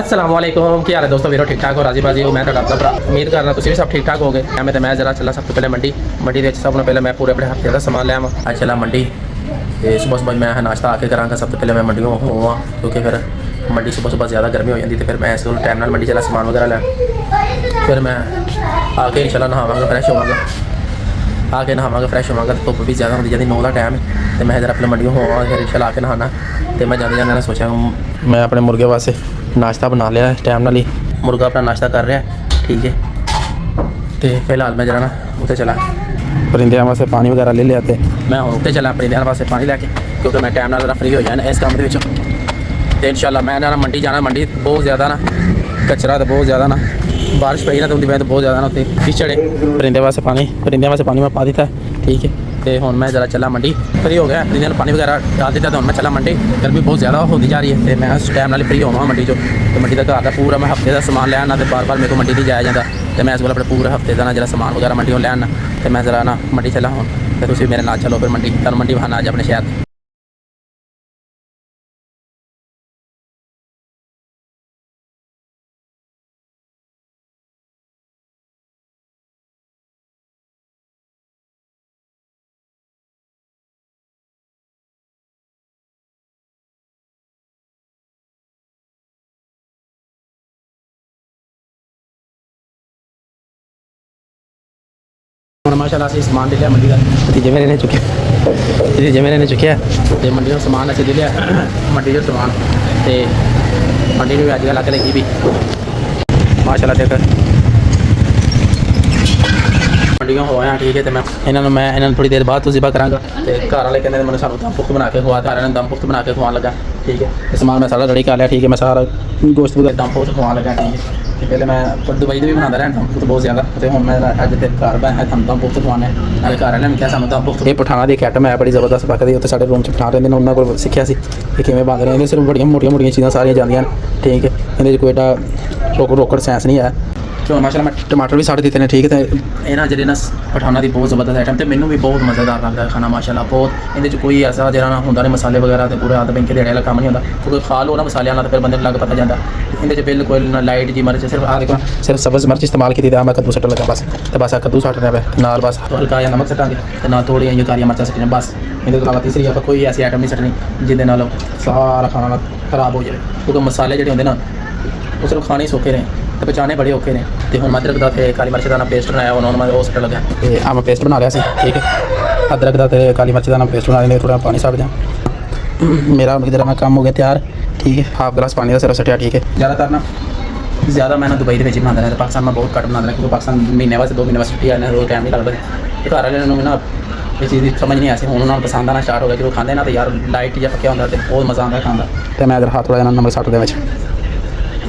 अस्सलाम वालेकुम की हाल है दोस्तों मेरे ठीक ठाक हो राजी बाजी हो मैं ਤੁਹਾਡਾ ਭਰਾ उम्मीद करना तुम भी सब ठीक ठाक होगे मैं जरा चला सब तो पहले मंडी ਦੇ सब ਨੂੰ ਪਹਿਲੇ मैं पूरे अपने हफ्ते का सामान लिया आज चला मंडी ਤੇ सुबह मैं नाश्ता आके करांगा सब तो पहले मैं मंडियों होवां क्योंकि फिर मंडी सुबह ज़्यादा गर्मी हो जाती तो फिर मैं इस टाइम नाल मंडी चला सामान वगैरह लिया फिर मैं आके इंशाल्लाह नहावांगा फ्रैश होवांगा आके नहावांगा फ्रैश होवांगा धुप्प भी ज़्यादा होती जाती 9 का टाइम है तो मैं जरा अपने मंडियों होवां फिर इंशाल्लाह आके नहाना तो मैं जाते जाते सोचा मैं अपने मुर्गे वास्ते नाश्ता बना लिया इस टाइम नाल ही मुर्गा अपना नाश्ता कर रहा है ठीक है तो फिलहाल मैं जरा ना उत्ते चला परिंदियां वास्ते पानी वगैरह ले लिया तो मैं हूँ उत्ते चला परिंदियां वास्ते पानी लैके क्योंकि मैं टाइम नाल फ्री हो जाना इस काम के तो इंशाल्लाह मैं ना मंडी जाना मंडी बहुत ज़्यादा ना कचरा तो बहुत ज़्यादा ना बारिश पई ना तो उनकी वजह तो बहुत ज़्यादा ना उत्ते कीचड़ परिंदियां वास्ते पानी मैं पा दिता ठीक है तो हुण मैं जरा चला मंडी फ्री हो गया परिंदियां पानी वगैरह डाल दिता तो हुण मैं चला मंडी गर्मी बहुत ज़्यादा होती जा रही है तो मैं उस टाइम नाल फ्री होवां मंडी चो तो मंडी का घर का पूरा मैं हफ्ते का समान लिया तो बार बार मेरे को मंडी नहीं जाया जाता तो मैं इस वाले अपने पूरे हफ्ते का ना जरा समान वगैरह मंडी लिया तो मैं जरा ना मंडी चला हूँ तो तुम मेरे नाल चलो फिर मंडी तुम मंडी बहाना अज अपने शहर माशाल्लाह से सामान ले लिया मंडी का नतीजे मेरे ने चुके तो मंडी में सामान असें ले लिया मंडी जो सामान तो मंडी में अजकल अलग लगी भी माशाल्लाह देख मंडियों हो आया ठीक है तो मैं थोड़ी देर बाद तो ज़िबा करांगा तो घर वाले कहते मैंने सानू दम पुख्त बना के खुआ घर ने दम पुख्त बना के खुआन लगा ठीक है सामान मैं सारा रेडी कर लिया ठीक है मैं सारा गोश्त वगैरह दम पुख्त खुआन लगा ठीक है पहले मैं दुबई भी बनाता रहा दम पुख्त बहुत ज़्यादा तो हम मैं अज तेरे घर मैं हम दम पुख्त खुआने नाले घर वाले ने क्या सानू दम पुख्त ये पठाना की एक आइटम है बड़ी ज़बरदस्त पकदी उत्ते साडे रूम च पठान रहिंदे ने उन्हां कोल सिक्ख्या सी कि किवें बंद रहिंदे सिर्फ बड़ियां मोटियां चीज़ां सारियां जांदियां ठीक है इहदे च कोई एडा रोकड़ सैंस नहीं है तो माशाल्लाह मैं टमाटर भी साढ़े दिते ने ठीक है तो ये ना जेह्ड़े ना पठाना की बहुत ज़बरदस्त आइटम तो मैनू भी बहुत मज़ेदार लगता है खाना माशाल्लाह बहुत इहदे च कोई ऐसा जेह्ड़ा ना हुंदा नहीं मसाले वगैरह तो पूरे हाथ बैंक देने वाला काम नहीं होंदा क्योंकि खा लो ना मसाले वाला तो फिर बंदे नूं लग पता जाता इहदे च बिल्कुल ना लाइट जी मिर्च सिर्फ देखो सिर्फ सब्ज़ मिर्च इस्तेमाल की मैं कद्दू सट्टन लगा बस तो बस कद्दू सट्टना पे नाल बस हल्का या नमक सट्टांगे तो ना थोड़ी जी कारियां मिर्चां सट्टनियां बस इहदे तो अलावा तीसरी आप कोई ऐसी आइटम नहीं सट्टनी जिहदे नाल सारा खाना खराब हो जाए क्योंकि मसाले जिहड़े होंदे ना वो सिर्फ खाने ही सौखे ने तो बचाने बड़े औखे ने तो हम अदरक का तो काली मिर्च का ना पेस्ट बनाया उन्होंने मैं वो सट्टन लगा तो आ मैं पेस्ट बना लिया ठीक है अदरक का तो काली मिर्च का ना पेस्ट बना लेंगे थोड़ा पानी सट दें मेरा इधर मैं काम हो गया तैयार ठीक है हाफ गिलास पानी का सिर्फ सटिया ठीक है ज़्यादातर ना ज़्यादा मैं दुबई के बनाता रहा पाकिस्तान में बहुत घट बना रहा क्योंकि पाकिस्तान महीने वास्ते 2 महीने वास्ते छुट्टी आने रोज़ टाइम नहीं लगता तो घर वाले ना ये चीज़ समझ नहीं आती हूँ उन्होंने पसंद आना स्टार्ट हो गया कि वो खाते ना तो यार लाइट या पक्या होंगे तो बहुत मज़ा आता खाने तो मैं अगर हाथ थोड़ा जहा नमक सट दे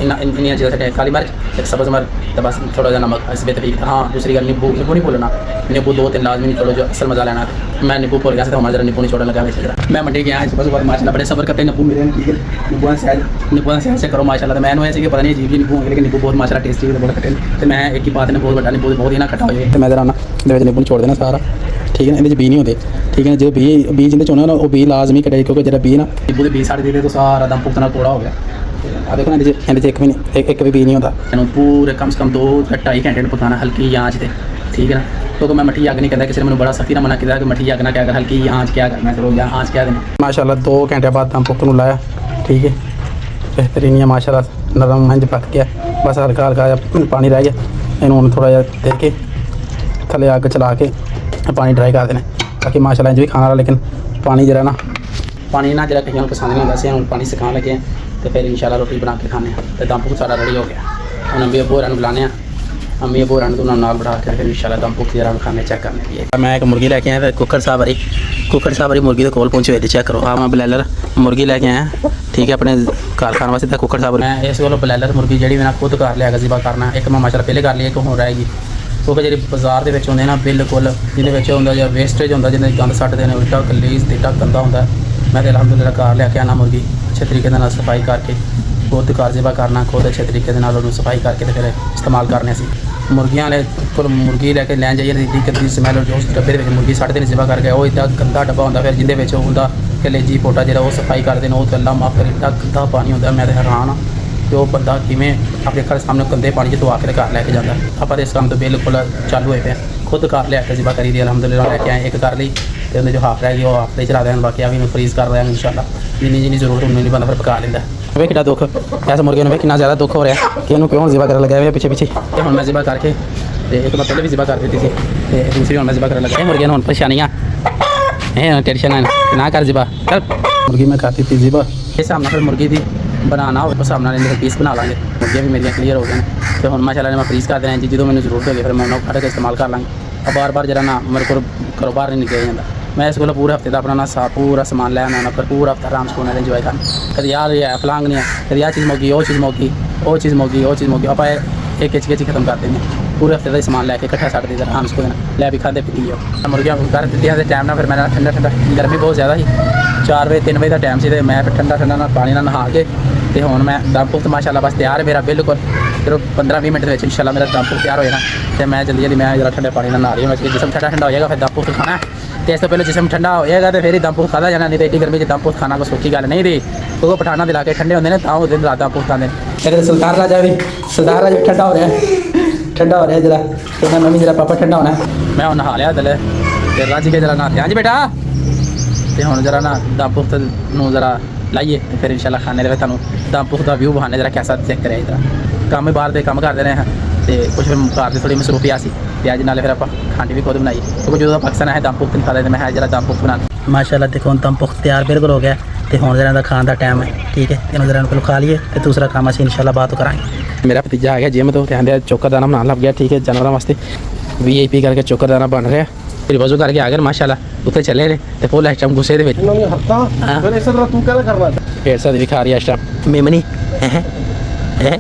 इन्नियां चीज़ां सट्टियां काली मिर्च एक सब्ज़ मिर्च तो बस थोड़ा जहा नमक इस बेतफीक हाँ दूसरी गल नींबू नहीं भूलना नींबू 2-3 लाजमी निचोड़ो जो असल मज़ा लेना मैं नींबू भूल गया तो जरा नींबू निचोड़ने लगा वैसे जरा मैं मंडी गया सुबह माशाल्लाह बड़े सब्र करते नींबू मेरे ठीक है नींबू सैर से करो माशाल्लाह तो मैंने ऐसे कि पता नहीं अजीब नींबू होंगे लेकिन नींबू बहुत माशाल्लाह टेस्टी है बहुत खट्टे तो मैं एक ही बात ने बहुत बड़ा नींबू बहुत ही ना खट्टा हो जाए तो मैं जरा ना नींबू निचोड़ देना सारा ठीक है ना बी नहीं होते ठीक है जो बी जिंदे चोने ना वो बी लाजमी कटे क्योंकि जरा बी ना नींबू के बी साढ़े दे तो सारा दम पुख्तना कौड़ा हो गया देखो ना एक भी नहीं होता पूरे कम से कम 2-2.5 घंटे पकाना हल्की आँच से ठीक है ना क्योंकि मैं मट्ठी अग नहीं कहता किसी ने मैंने बड़ा सख्ती ना मना किया कि मट्ठी अग ना क्या कर हल्की आँच क्या करना करो या आँच क्या देना माशाल्लाह 2 घंटे बाद दम पुख्त नूं लाया ठीक है बेहतरीन है माशाल्लाह नरम मंज पक गया बस हल्का हल्का पानी रह गया इन्होंने थोड़ा जहा दे के थले अग चला के पानी ड्राई कर देना ताकि माशाल्लाह इंज भी खाना लेकिन पानी जरा ना पानी ना जरा कहीं पसंद नहीं होता हम पानी सिखाने लगे तो फिर इंशाल्लाह रोटी बना के खाने तो दम पुख्त सारा रेडी हो गया हम अम्मी अबू होरां बुलाने अम्मी अबू होरां तो नाल बढ़ा के फिर इंशाल्लाह दम पुख्त जरा खाने चेक करने लिए मैं एक मुर्गी लेके आया कुकर साहब वाली मुर्गी के कोल पहुंचे हुए चेक करो हाँ मैं ब्लैलर मुर्गी लेके आया ठीक है अपने घर खाने वास्ते कुकर साहब मैं इस कोल ब्लैलर मुर्गी जी मैं खुद घर लिया ज़िबा करना एक मैं माशाल्लाह पहले कर ली एक हो रहेगी क्योंकि जी बाजार के होंगे ना बिल्कुल जिन्हें होंगे जो वेस्टेज होंगे जिन्हें गंद सट्टते हैं उल्टा कलीस तेटा गंदा होंगे मैं तो अलहमदुलिल्लाह घर लिया के आना मुर्गी अच्छे तरीके से सफाई करके खुद घर ज़िबा करना खुद अच्छे तरीके से सफाई करके तो फिर इस्तेमाल करने से मुर्गियां वाले को मुर्गी लैके लैन जाइए गंदी स्मैल जो उस डब्बे मुर्गी सट्टते हैं ज़िबा करके वो इतना गंदा डब्बा होंगे फिर जिंदे होंगे कलेजी पोटा जो सफाई करते हैं वो तो अल्लाह माफ करे इतना गंदा पानी होंगे मैं तो हैरान हाँ कि वो बंदा किमें अपने घर सामने गंदे पानी 'ਚ ਧਵਾ ਕੇ ਘਰ ਲੈ ਕੇ ਜਾਂਦਾ। ਆਪਾਂ ਤਾਂ ਇਸ ਕੰਮ ਤੋਂ ਬਿਲਕੁਲ ਚਾਲੂ ਹੋਏ ਪਏ ਖੁਦ ਘਰ ਲਿਆ ਕੇ ਜ਼ਿਬਾ ਕਰੀ ਦੀ ਅਲਹਮਦੁਲਿਲਾ ਲੈ ਕੇ ਆਏ ਇੱਕ ਕਰ ਲਈ ਤੇ ਉਹਦੇ ਜੋ ਹਾਫ ਰਹਿ ਗਈ ਉਹ ਹਾਫ ਤੇ ਚਲਾ ਦੇਣ ਬਾਕੀ ਆ ਵੀ ਮੈਂ ਫਰੀਜ਼ ਕਰ ਰਿਹਾ ਇਨਸ਼ਾਅੱਲਾ ਜਿੰਨੀ ਜ਼ਰੂਰਤ ਹੁੰਦੀ ਨਹੀਂ ਬੰਦਾ ਫਿਰ ਪਕਾ ਲੈਂਦਾ। ਵੇ ਕਿੰਨਾ ਦੁੱਖ ਇਸ ਮੁਰਗੇ ਨੂੰ ਵੇ ਕਿੰਨਾ ਜ਼ਿਆਦਾ ਦੁੱਖ ਹੋ ਰਿਹਾ ਕਿ ਇਹਨੂੰ ਕਿਉਂ ਜ਼ਿਬਾ ਕਰਨ ਲੱਗਾ ਹੋਇਆ ਪਿੱਛੇ ਤੇ ਹੁਣ ਮੈਂ ਜ਼ਿਬਾ ਕਰਕੇ ਤੇ ਇੱਕ ਮੈਂ ਪਹਿਲੇ ਵੀ ਜ਼ਿਬਾ ਕਰ ਦਿੱਤੀ ਸੀ ਤੇ ਦੂਸਰੀ ਹੁਣ ਮੈਂ ਜ਼ਿਬਾ ਕਰਨ ਲੱਗਾ ਇਹ ਮੁਰਗੇ ਨੂੰ ਹੁਣ ਪਰੇਸ਼ਾਨੀਆਂ ਇਹ ਟੈਨਸ਼ਨ ਨਾ ਕਰ ਜ਼ਿਬਾ ਕਰ ਮੁਰਗੀ ਮੈਂ ਕਰ ਦਿੱਤੀ ਜ਼ਿਬਾ ਇਸ ਹਿਸਾਬ ਨਾਲ ਫਿਰ ਮੁਰਗੀ ਦੀ बनाना हो उस हिसाब ਨਾਲ ਇਹਦੇ ਪੀਸ ਬਣਾ ਲਾਂਗੇ ਮੁਰਗੀਆਂ ਵੀ ਮੇਰੀਆਂ ਕਲੀਅਰ ਹੋ ਗਈਆਂ ਤੇ ਹੁਣ ਮਾਸ਼ਾਅੱਲਾ ਨੇ ਮੈਂ ਫਰੀਜ਼ ਕਰ ਦੇਣਾ ਜੀ ਜਦੋਂ ਮੈਨੂੰ ਜ਼ਰੂਰਤ ਹੋਵੇ ਫਿਰ ਮੈਂ ਉਹਨਾਂ ਕੱਢ ਕੇ ਇਸਤੇਮਾਲ ਕਰ ਲਾਂਗੇ ਆ ਬਾਰ-ਬਾਰ ਜਰਾ ਨਾ ਮੇਰੇ ਕੋਲ ਘਰੋਂ ਬਾਹਰ ਨਹੀਂ ਨਿਕਲਿਆ ਜਾਂਦਾ ਮੈਂ ਇਸ ਕੋਲ ਪੂਰੇ ਹਫਤੇ ਦਾ ਆਪਣਾ ਨਾ ਪੂਰਾ ਸਮਾਨ ਲੈ ਆਉਣਾ ਫਿਰ ਪੂਰਾ ਹਫਤਾ ਆਰਾਮ ਸਕੂਨ ਨਾਲ ਇੰਜੋਏ ਕਰਨਾ ਕਦੀ ਯਾਰ ਇਹ ਫਲਾਂਗ ਨਹੀਂ ਹੈ ਕਦੀ ਆ ਚੀਜ਼ ਮੋਗੀ ਉਹ ਚੀਜ਼ ਮੋਗੀ ਆਪਾਂ एक खिच खत्म कर देंगे पूरे हफ्ते का समान लैके इकट्ठा सट देते आराम से लै भी खाते पीती जाओ मुर्गियां कर दी टाइम ना फिर मैं ठंडा गर्मी बहुत ज़्यादा ही 4 बजे 3 बजे का टाइम से मैं फिर ठंडा पानी ना नहा के तो हूँ मैं दम पुख्त माशाअल्लाह बस तैयार है मेरा बिल्कुल फिर 15-20 मिनट इंशाअल्लाह मेरा दम पुख्त तैयार हो जाना तो मैं जल्दी मैं जरा ठंडे पानी ना नहा रही हूँ जिसम ठंडा हो जाएगा फिर दम पुख्त खाना है तो इस तो पहले जिसम ठंडा होएगा तो फिर ही दम पुख्त खाता जाना नहीं तो एड्डी गर्मी दम पुख्त खाना कोई सौखी गल नहीं रही क्योंकि पठाना के इलाके ठंडे होंगे तो उस दिन रात दम पुख्त आते हैं सुल्तान राजा भी ठंडा हो रहा है जरा तो मैं मम्मी जरा पापा ठंडा होना मैं हूँ नहा लिया दले फिर रज के जरा नहाते हाँ जी बेटा तो हूँ जरा ना दम पुख्त जरा लाइए तो फिर इंशाल्लाह खाने लगे तुम दम पुख्त का व्यू बहाने जरा कैसा चेक करें जरा काम भी बाहर के काम करते रहे हैं तो कुछ फिर घर से थोड़ी मसरूफी आ सी तो अज नाले फिर आप खांडी भी खुद बनाई क्योंकि जो पाकिस्तान है दम पुख्त नहीं खाता मैं जरा दम पुख्त बना माशाल्लाह देखो दम पुख्त तैयार बिल्कुल हो गया तो हूँ जरा खाने का टाइम है ठीक है तीनों जरा को खा लिए तो दूसरा काम असीं इंशाल्लाह बात करेंगे मेरा भतीजा आ गया जिम तो कहते चोकर दाना बनाने लग गया ठीक है जानवरों वास्ते VIP करके चोकर दाना बन रहा है फिर वजू करके आ गए माशाल्लाह उत्थे चले ने तो फुल इस टाइम गुस्से दे विच फिर इस तरह तू क्या करना फिर साथ भी खा रही है इस टाइम मेमनी है